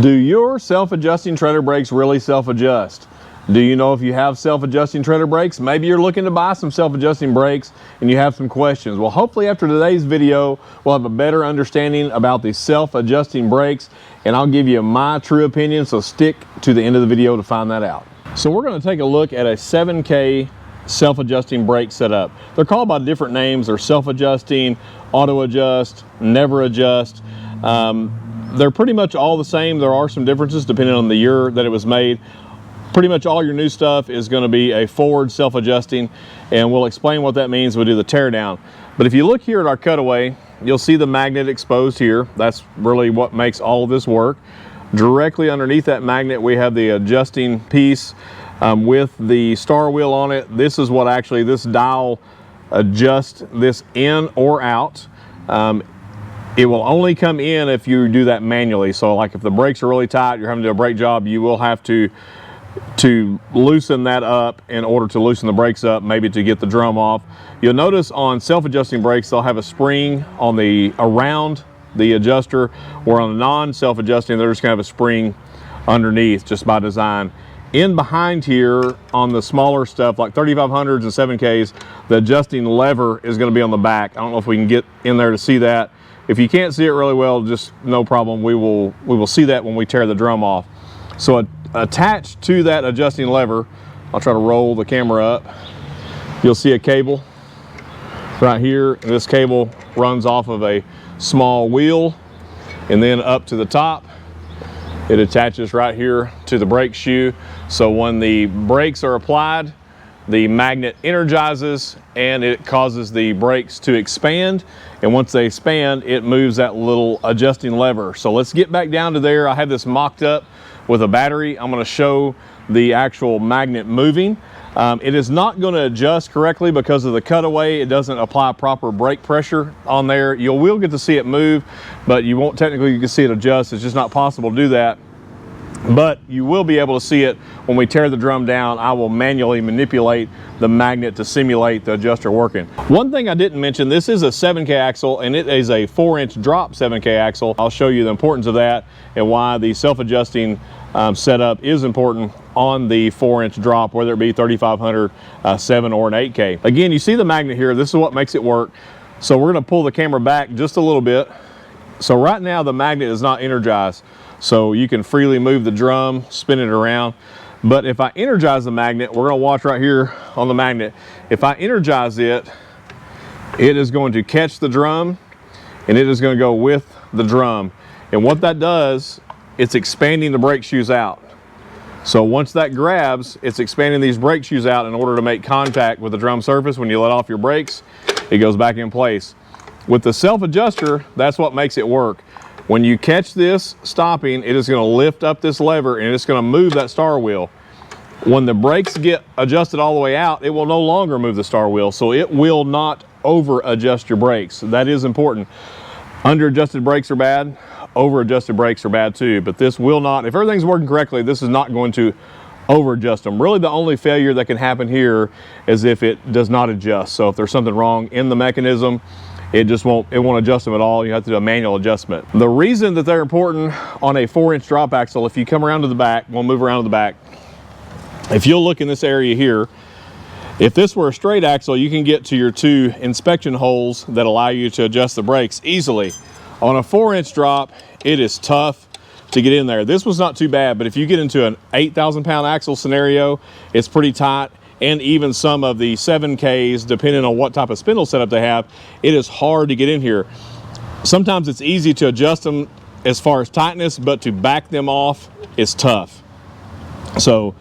Do your self-adjusting trailer brakes really self-adjust? Do you know if you have self-adjusting trailer brakes? Maybe you're looking to buy some self-adjusting brakes and you have some questions. Well, hopefully after today's video, we'll have a better understanding about the self-adjusting brakes, and I'll give you my true opinion, so stick to the end of the video to find that out. So we're going to take a look at a 7K self-adjusting brake setup. They're called by different names. They're self-adjusting, auto-adjust, never adjust. They're pretty much all the same. There are some differences depending on the year that it was made. Pretty much all your new stuff is going to be a forward self-adjusting, and we'll explain what that means. We'll do the teardown. But if you look here at our cutaway, you'll see the magnet exposed here. That's really what makes all of this work. Directly underneath that magnet, we have the adjusting piece with the star wheel on it. This is what actually this dial adjusts this in or out. It will only come in if you do that manually. So like if the brakes are really tight, you're having to do a brake job, you will have to loosen that up in order to loosen the brakes up, maybe to get the drum off. You'll notice on self-adjusting brakes, they'll have a spring on the around the adjuster, where on the non-self-adjusting, they're just gonna have a spring underneath just by design. In behind here on the smaller stuff like 3500s and 7Ks, the adjusting lever is gonna be on the back. I don't know if we can get in there to see that. If you can't see it really well, just no problem. We will see that when we tear the drum off. So attached to that adjusting lever, I'll try to roll the camera up. You'll see a cable right here. And this cable runs off of a small wheel and then up to the top. It attaches right here to the brake shoe. So when the brakes are applied, the magnet energizes and it causes the brakes to expand. And once they expand, it moves that little adjusting lever. So let's get back down to there. I have this mocked up with a battery. I'm gonna show the actual magnet moving. It is not gonna adjust correctly because of the cutaway. It doesn't apply proper brake pressure on there. You will get to see it move, but you won't technically you can see it adjust. It's just not possible to do that. But you will be able to see it when we tear the drum down. I will manually manipulate the magnet to simulate the adjuster working. One thing I didn't mention, this is a 7K axle and it is a 4-inch drop 7K axle. I'll show you the importance of that and why the self-adjusting setup is important on the 4-inch drop, whether it be 3500, 7 or an 8K. Again, you see the magnet here. This is what makes it work. So we're gonna pull the camera back just a little bit. So right now the magnet is not energized. So you can freely move the drum, spin it around. But if I energize the magnet, we're gonna watch right here on the magnet. If I energize it, it is going to catch the drum and it is gonna go with the drum. And what that does, it's expanding the brake shoes out. So once that grabs, it's expanding these brake shoes out in order to make contact with the drum surface. When you let off your brakes, it goes back in place. With the self-adjuster, that's what makes it work. When you catch this stopping, it is going to lift up this lever and it's going to move that star wheel. When the brakes get adjusted all the way out, it will no longer move the star wheel. So it will not over adjust your brakes. That is important. Under adjusted brakes are bad. Over adjusted brakes are bad too. But this will not, if everything's working correctly, this is not going to over adjust them. Really the only failure that can happen here is if it does not adjust. So if there's something wrong in the mechanism, it won't adjust them at all. You have to do a manual adjustment. The reason that they're important on a 4-inch drop axle, if you come around to the back, we'll move around to the back. If you'll look in this area here, if this were a straight axle, you can get to your 2 inspection holes that allow you to adjust the brakes easily. On a 4-inch drop, it is tough to get in there. This was not too bad, but if you get into an 8,000-pound axle scenario, it's pretty tight. And even some of the 7Ks, depending on what type of spindle setup they have, it is hard to get in here. Sometimes it's easy to adjust them as far as tightness, but to back them off is tough. So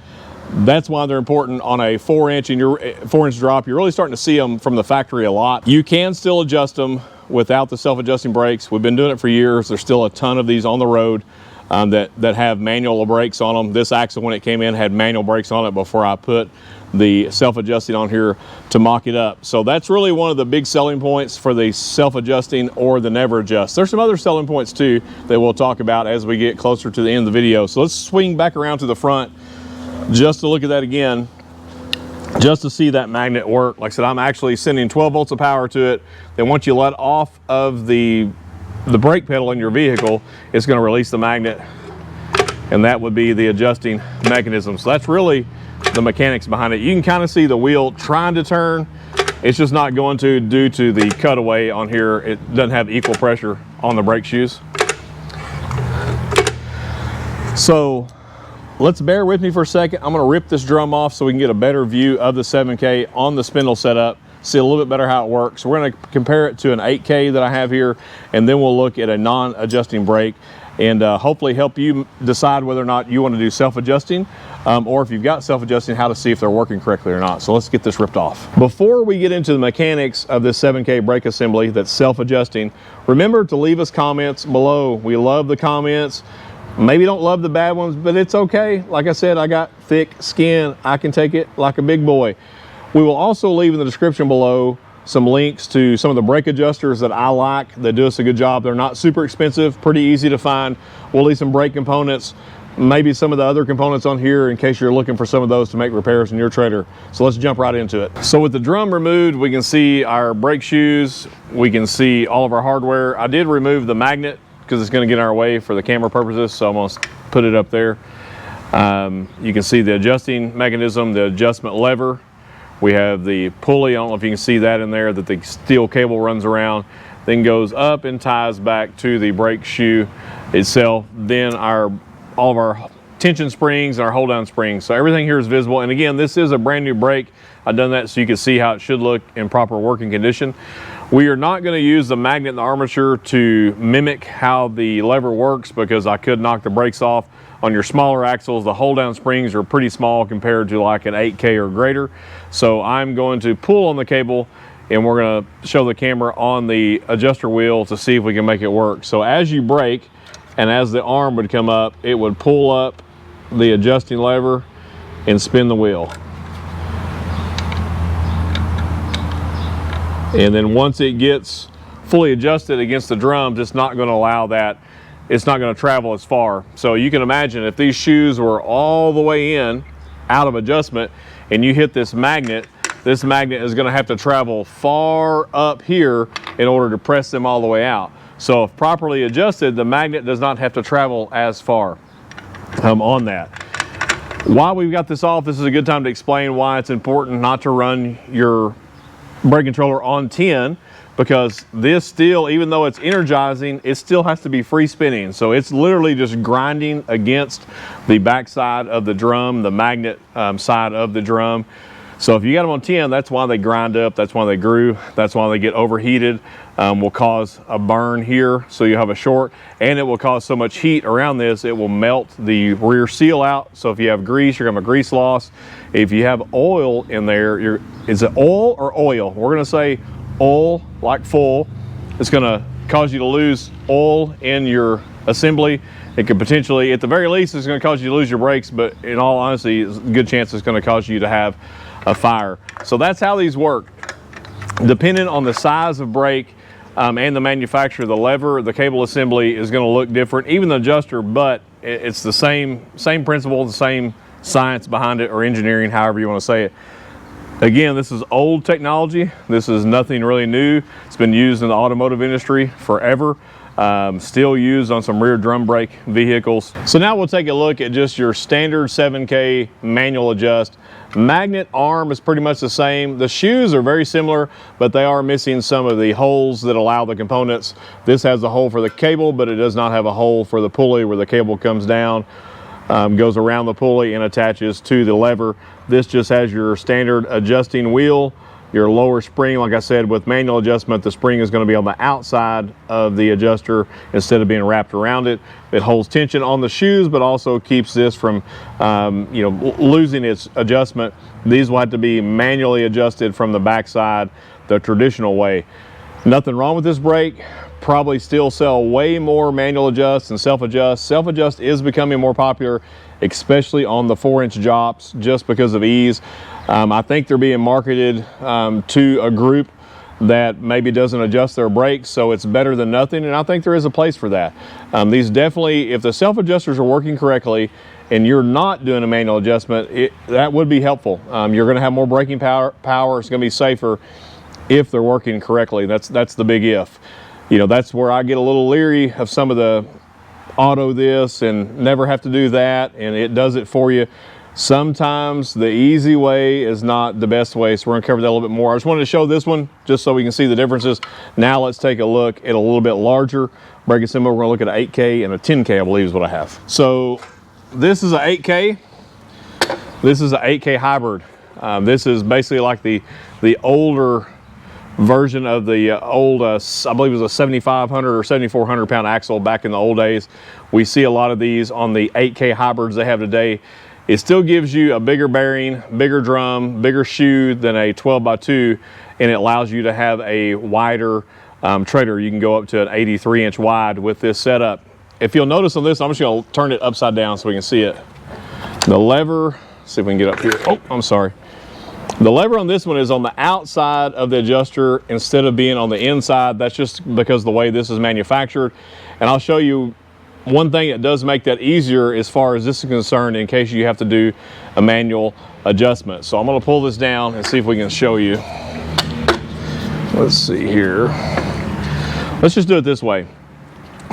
that's why they're important on a 4-inch and your 4-inch drop. You're really starting to see them from the factory a lot. You can still adjust them without the self-adjusting brakes. We've been doing it for years. There's still a ton of these on the road that have manual brakes on them. This axle, when it came in, had manual brakes on it before I put the self-adjusting on here to mock it up. So that's really one of the big selling points for the self-adjusting or the never adjust. There's some other selling points too that we'll talk about as we get closer to the end of the video. So let's swing back around to the front just to look at that again, just to see that magnet work. Like I said, I'm actually sending 12 volts of power to it. Then once you let off of the brake pedal in your vehicle, it's going to release the magnet and that would be the adjusting mechanism. So that's really the mechanics behind it. You can kind of see the wheel trying to turn. It's just not going to due to the cutaway on here. It doesn't have equal pressure on the brake shoes. So let's bear with me for a second. I'm going to rip this drum off so we can get a better view of the 7K on the spindle setup, see a little bit better how it works. We're going to compare it to an 8K that I have here, and then we'll look at a non-adjusting brake and hopefully help you decide whether or not you want to do self-adjusting, or if you've got self-adjusting, how to see if they're working correctly or not. So let's get this ripped off. Before we get into the mechanics of this 7K brake assembly that's self-adjusting, remember to leave us comments below. We love the comments. Maybe don't love the bad ones, but it's okay. Like I said, I got thick skin. I can take it like a big boy. We will also leave in the description below some links to some of the brake adjusters that I like that do us a good job. They're not super expensive, pretty easy to find. We'll leave some brake components, maybe some of the other components on here in case you're looking for some of those to make repairs in your trailer. So let's jump right into it. So with the drum removed, we can see our brake shoes. We can see all of our hardware. I did remove the magnet because it's going to get in our way for the camera purposes, so I'm going to put it up there. You can see the adjusting mechanism, the adjustment lever. We have the pulley. I don't know if you can see that in there, that the steel cable runs around, then goes up and ties back to the brake shoe itself. Then all of our tension springs and our hold down springs. So everything here is visible. And again, this is a brand new brake. I've done that so you can see how it should look in proper working condition. We are not going to use the magnet and the armature to mimic how the lever works, because I could knock the brakes off. On your smaller axles, the hold down springs are pretty small compared to like an 8K or greater. So I'm going to pull on the cable, and we're going to show the camera on the adjuster wheel to see if we can make it work. So as you brake and as the arm would come up, it would pull up the adjusting lever and spin the wheel. And then once it gets fully adjusted against the drums, it's not going to allow that. It's not going to travel as far. So you can imagine if these shoes were all the way in, out of adjustment, and you hit this magnet is going to have to travel far up here in order to press them all the way out. So if properly adjusted, the magnet does not have to travel as far on that. While we've got this off, this is a good time to explain why it's important not to run your brake controller on 10, because this still, even though it's energizing, it still has to be free spinning. So it's literally just grinding against the back side of the drum, the magnet side of the drum. So if you got them on 10, that's why they grind up, that's why they groove, that's why they get overheated. Will cause a burn here, so you have a short, and it will cause so much heat around this, it will melt the rear seal out. So if you have grease, you're gonna have a grease loss. If you have oil in there, is it oil or oil? We're gonna say oil, like full. It's gonna cause you to lose oil in your assembly. It could potentially, at the very least, it's gonna cause you to lose your brakes, but in all honesty, it's a good chance it's gonna cause you to have a fire. So that's how these work. Depending on the size of brake and the manufacturer, the lever, the cable assembly is gonna look different, even the adjuster, but it's the same principle, the same science behind it, or engineering, however you wanna say it. Again, this is old technology. This is nothing really new. It's been used in the automotive industry forever. Still used on some rear drum brake vehicles. So now we'll take a look at just your standard 7K manual adjust. Magnet arm is pretty much the same. The shoes are very similar, but they are missing some of the holes that allow the components. This has a hole for the cable, but it does not have a hole for the pulley where the cable comes down, goes around the pulley and attaches to the lever. This just has your standard adjusting wheel, your lower spring. Like I said, with manual adjustment, the spring is going to be on the outside of the adjuster instead of being wrapped around it. It holds tension on the shoes, but also keeps this from losing its adjustment. These will have to be manually adjusted from the backside the traditional way. Nothing wrong with this brake. Probably still sell way more manual adjust than self-adjust. Self-adjust is becoming more popular, especially on the 4-inch jops, just because of ease. I think they're being marketed to a group that maybe doesn't adjust their brakes, so it's better than nothing, and I think there is a place for that. These definitely, if the self-adjusters are working correctly and you're not doing a manual adjustment, that would be helpful. You're going to have more braking power. It's going to be safer if they're working correctly. That's the big if. That's where I get a little leery of some of the auto this and never have to do that, and it does it for you. Sometimes the easy way is not the best way, so we're gonna cover that a little bit more. I just wanted to show this one just so we can see the differences. Now let's take a look at a little bit larger braking symbol. We're gonna look at an 8K and a 10K, I believe is what I have. So this is an 8K. This is an 8K hybrid. This is basically like the older version of the old, I believe it was a 7,500 or 7,400 pound axle back in the old days. We see a lot of these on the 8K hybrids they have today. It still gives you a bigger bearing, bigger drum, bigger shoe than a 12x2, and it allows you to have a wider trailer. You can go up to an 83-inch wide with this setup. If you'll notice on this, I'm just gonna turn it upside down so we can see it. The lever, see if we can get up here. Oh, I'm sorry. The lever on this one is on the outside of the adjuster instead of being on the inside. That's just because of the way this is manufactured. And I'll show you one thing that does make that easier as far as this is concerned in case you have to do a manual adjustment. So I'm gonna pull this down and see if we can show you. Let's see here. Let's just do it this way.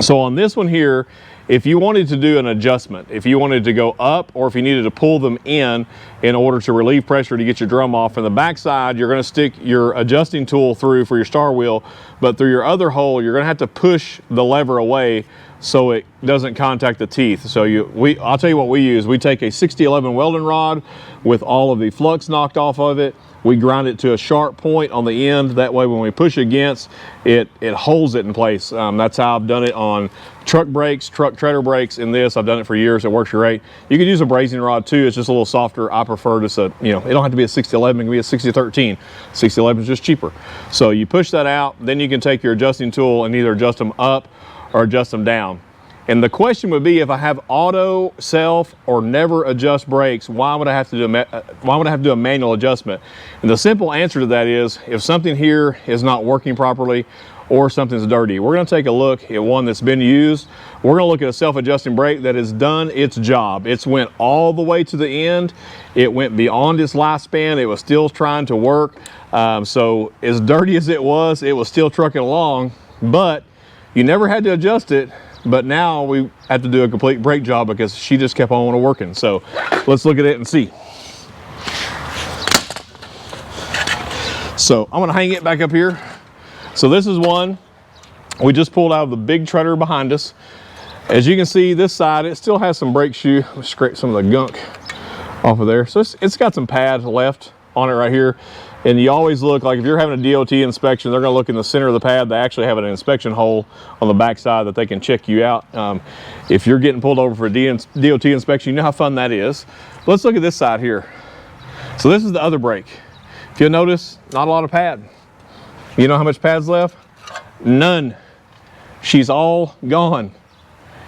So on this one here, if you wanted to do an adjustment, if you wanted to go up or if you needed to pull them in order to relieve pressure to get your drum off, from the back side, you're gonna stick your adjusting tool through for your star wheel, but through your other hole, you're gonna have to push the lever away so it doesn't contact the teeth. So I'll tell you what we use. We take a 6011 welding rod with all of the flux knocked off of it. We grind it to a sharp point on the end. That way when we push against it, it holds it in place. That's how I've done it on truck brakes, truck trailer brakes, and this. I've done it for years. It works great. You could use a brazing rod too. It's just a little softer. I prefer just a, it don't have to be a 6011. It can be a 6013. 6011 is just cheaper. So you push that out, then you can take your adjusting tool and either adjust them up or adjust them down. And the question would be, if I have auto, self, or never adjust brakes, why would I have to do a manual adjustment? And the simple answer to that is, if something here is not working properly or something's dirty, we're gonna take a look at one that's been used. We're gonna look at a self-adjusting brake that has done its job. It's went all the way to the end. It went beyond its lifespan. It was still trying to work. So as dirty as it was still trucking along, but you never had to adjust it. But now we have to do a complete brake job because she just kept on working. So let's look at it and see. So I'm gonna hang it back up here. So this is one we just pulled out of the big trailer behind us. As you can see, this side, it still has some brake shoe. Let's scrape some of the gunk off of there. So it's got some pad left on it right here. And you always look, like if you're having a DOT inspection, they're gonna look in the center of the pad. They actually have an inspection hole on the back side that they can check you out. If you're getting pulled over for a DOT inspection, you know how fun that is. Let's look at this side here. So this is the other brake. If you'll notice, not a lot of pad. You know how much pad's left? None. She's all gone.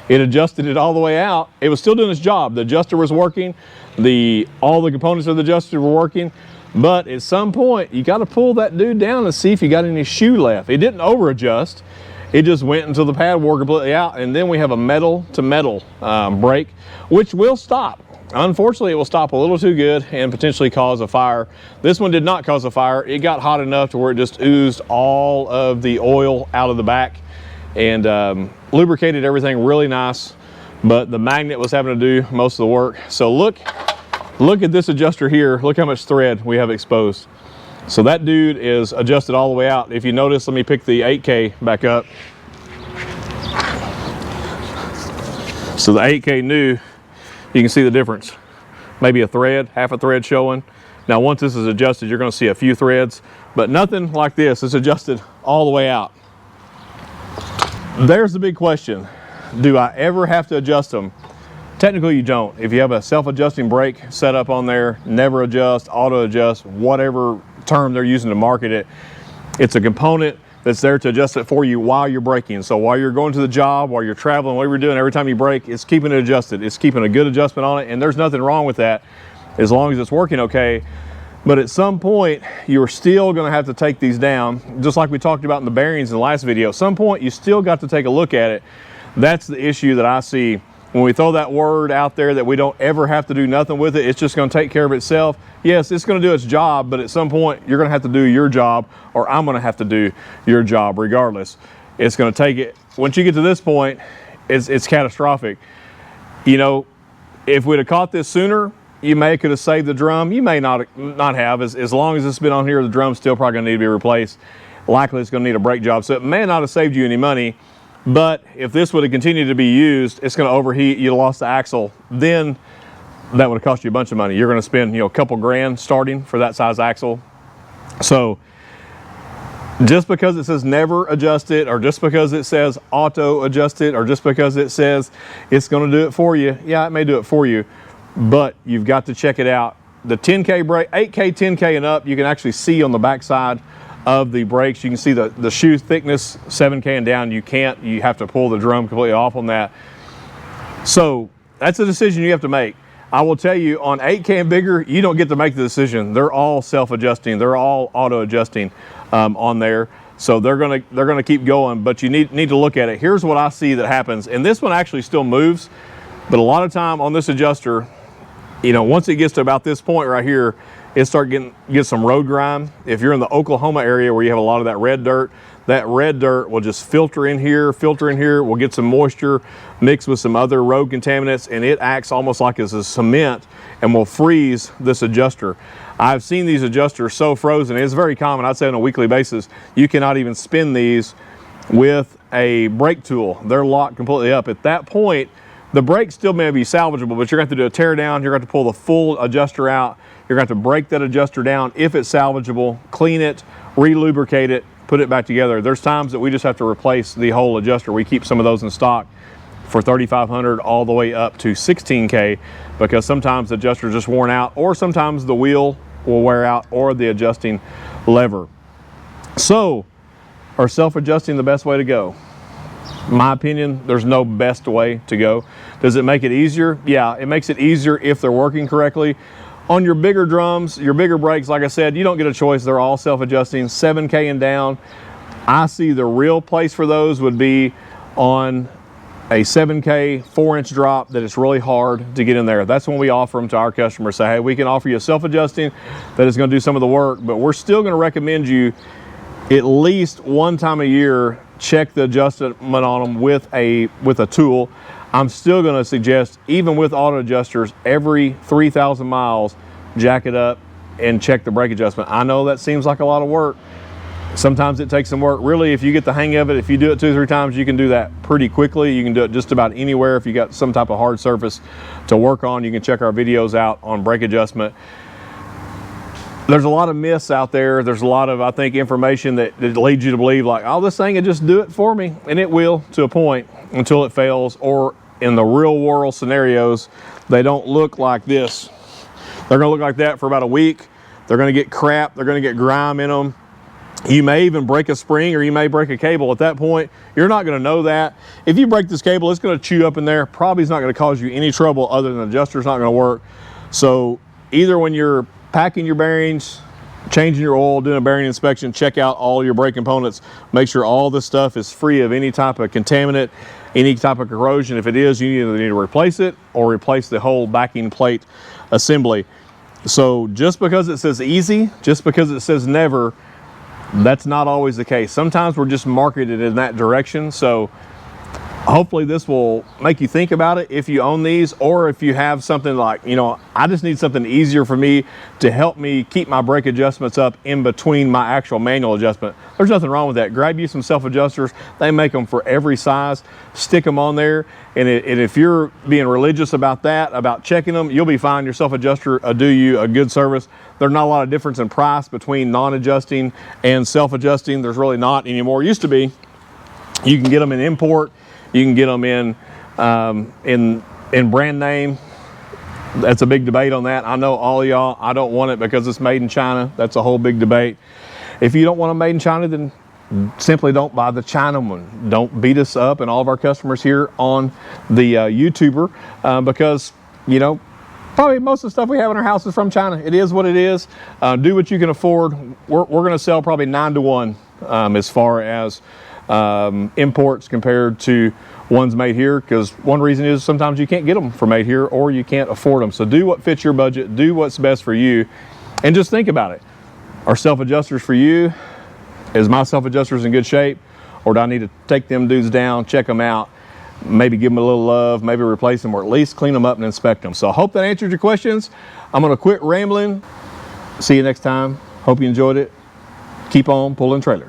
It adjusted it all the way out. It was still doing its job. The adjuster was working. All the components of the adjuster were working. But at some point, you got to pull that dude down and see if you got any shoe left. It didn't over adjust. It just went until the pad wore completely out. And then we have a metal to metal brake, which will stop. Unfortunately, it will stop a little too good and potentially cause a fire. This one did not cause a fire. It got hot enough to where it just oozed all of the oil out of the back and lubricated everything really nice. But the magnet was having to do most of the work. So look at this adjuster here. Look how much thread we have exposed. So that dude is adjusted all the way out. If you notice, let me pick the 8K back up. So the 8K new, you can see the difference. Maybe a thread, half a thread showing. Now once this is adjusted, you're gonna see a few threads, but nothing like this. It's adjusted all the way out. There's the big question. Do I ever have to adjust them? Technically you don't. If you have a self-adjusting brake set up on there, never adjust, auto adjust, whatever term they're using to market it, it's a component that's there to adjust it for you while you're braking. So while you're going to the job, while you're traveling, whatever you're doing, every time you brake, it's keeping it adjusted. It's keeping a good adjustment on it, and there's nothing wrong with that as long as it's working okay. But at some point, you're still gonna have to take these down, just like we talked about in the bearings in the last video. At some point, you still got to take a look at it. That's the issue that I see. When we throw that word out there that we don't ever have to do nothing with it, it's just gonna take care of itself. Yes, it's gonna do its job, but at some point you're gonna have to do your job, or I'm gonna have to do your job regardless. It's gonna take it, once you get to this point, it's catastrophic. You know, if we'd have caught this sooner, you may could have saved the drum. You may not have. As long as it's been on here, the drum's still probably gonna need to be replaced. Likely it's gonna need a brake job. So it may not have saved you any money, but if this would have continued to be used, it's gonna overheat, you lost the axle, then that would have cost you a bunch of money. You're gonna spend, you know, a couple grand starting for that size axle. So just because it says never adjust it, or just because it says auto adjust it, or just because it says it's gonna do it for you, yeah, it may do it for you, but you've got to check it out. The 10K brake, 8K, 10K and up, you can actually see on the backside of the brakes, you can see the shoe thickness. 7K and down, you can't. You have to pull the drum completely off on that. So that's a decision you have to make. I will tell you, on 8K and bigger, you don't get to make the decision. They're all self-adjusting. They're all auto-adjusting on there. So they're gonna keep going, but you need to look at it. Here's what I see that happens, and this one actually still moves, but a lot of time on this adjuster, you know, once it gets to about this point right here, it start get some road grime. If you're in the Oklahoma area where you have a lot of that red dirt will just filter in here, we'll get some moisture mixed with some other road contaminants, and it acts almost like it's a cement and will freeze this adjuster. I've seen these adjusters so frozen. It's very common, I'd say on a weekly basis. You cannot even spin these with a brake tool. They're locked completely up. At that point, the brake still may be salvageable, but you're going to have to do a tear down. You're going to have to pull the full adjuster out. You're going to have to break that adjuster down if it's salvageable, clean it, re-lubricate it, put it back together. There's times that we just have to replace the whole adjuster. We keep some of those in stock for $3,500 all the way up to $16K, because sometimes the adjuster is just worn out, or sometimes the wheel will wear out, or the adjusting lever. So, are self-adjusting the best way to go? In my opinion, there's no best way to go. Does it make it easier? Yeah, it makes it easier if they're working correctly. On your bigger drums, your bigger brakes, like I said, you don't get a choice. They're all self-adjusting, 7K and down. I see the real place for those would be on a 7K 4-inch drop that it's really hard to get in there. That's when we offer them to our customers. Say, hey, we can offer you a self-adjusting that is going to do some of the work, but we're still going to recommend you at least one time a year check the adjustment on them with a tool. I'm still going to suggest, even with auto adjusters, every 3,000 miles, jack it up and check the brake adjustment. I know that seems like a lot of work. Sometimes it takes some work. Really, if you get the hang of it, if you do it 2 or 3 times, you can do that pretty quickly. You can do it just about anywhere. If you got some type of hard surface to work on, you can check our videos out on brake adjustment. There's a lot of myths out there. There's a lot of, I think, information that leads you to believe like, oh, this thing will just do it for me. And it will, to a point, until it fails. Or in the real world scenarios, they don't look like this. They're gonna look like that for about a week. They're gonna get crap. They're gonna get grime in them. You may even break a spring, or you may break a cable. At that point, you're not gonna know that. If you break this cable, it's gonna chew up in there. Probably it's not gonna cause you any trouble other than the adjuster's not gonna work. So either when you're packing your bearings, changing your oil, doing a bearing inspection, check out all your brake components. Make sure all this stuff is free of any type of contaminant, any type of corrosion. If it is, you either need to replace it or replace the whole backing plate assembly. So just because it says easy, just because it says never, that's not always the case. Sometimes we're just marketed in that direction. So hopefully this will make you think about it if you own these, or if you have something like, you know, I just need something easier for me to help me keep my brake adjustments up in between my actual manual adjustment. There's nothing wrong with that. Grab you some self-adjusters. They make them for every size. Stick them on there. And if you're being religious about that, about checking them, you'll be fine. Your self-adjuster will do you a good service. There's not a lot of difference in price between non-adjusting and self-adjusting. There's really not anymore. It used to be. You can get them in import. You can get them in brand name. That's a big debate on that. I know all of y'all, I don't want it because it's made in China. That's a whole big debate. If you don't want them made in China, then simply don't buy the China one. Don't beat us up and all of our customers here on the YouTuber because, you know, probably most of the stuff we have in our house is from China. It is what it is. Do what you can afford. We're going to sell probably 9 to 1 as far as imports compared to ones made here, because one reason is sometimes you can't get them for made here, or you can't afford them. So do what fits your budget, do what's best for you, and just think about it. Are self-adjusters for you? Is my self-adjusters in good shape, or do I need to take them dudes down, check them out, maybe give them a little love, maybe replace them, or at least clean them up and inspect them. So I hope that answered your questions. I'm going to quit rambling. See you next time. Hope you enjoyed it. Keep on pulling trailers.